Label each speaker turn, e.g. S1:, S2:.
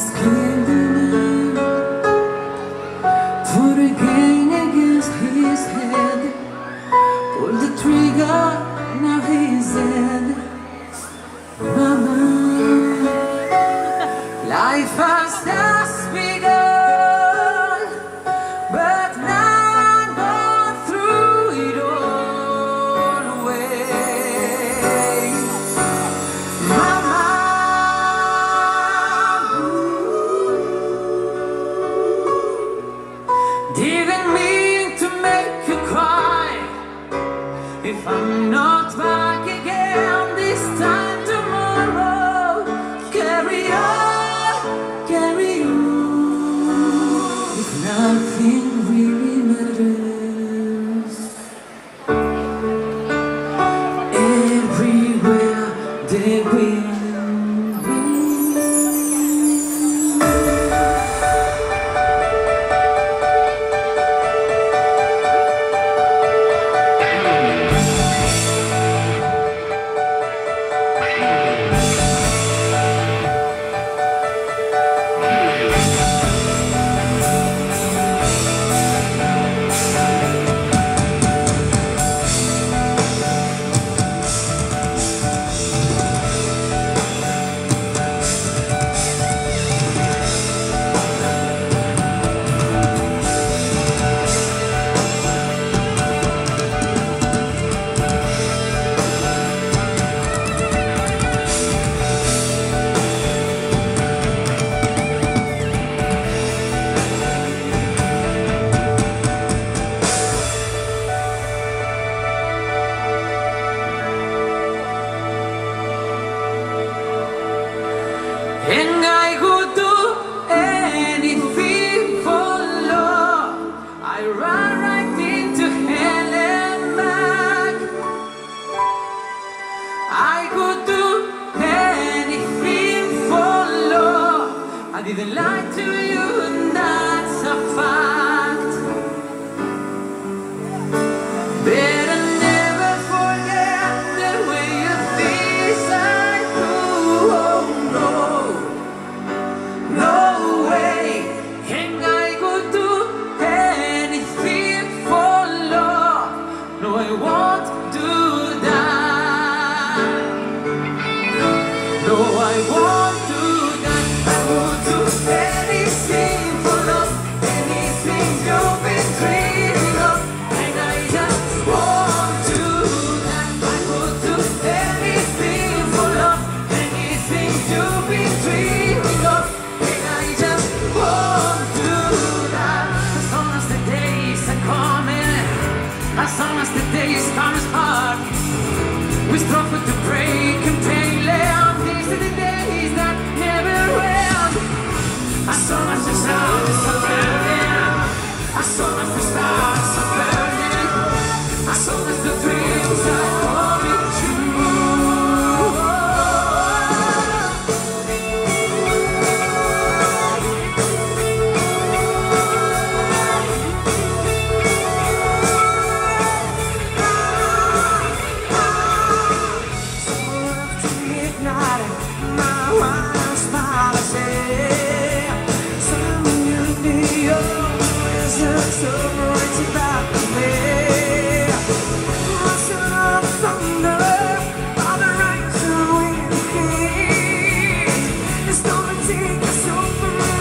S1: came to me, put a gun against his head, pulled the trigger, now he's dead. Mama, life has just begun, but now I'm gone through it all away. Mama, didn't mean to make you cry. If I'm not back again this time tomorrow, carry on, carry on. If nothing really matters, everywhere they will. And I would do anything for love. I run right into hell and back. I could do anything for love. I didn't lie to you, and that's a fact. Better never forget the way you decide to. Oh no. No way, and I could do anything for love. No, I won't do that. No, I won't do that. I would do anything for love, anything you've been dreaming of, and I just won't do that. I would do anything for love, anything you've been dreaming of. As long as the days come as hard, we struggle to break and pay land. These are the days that never end. As long as the sun is a burning, as long as the stars are burning, as long as the dreams are coming true. It's gonna take us over.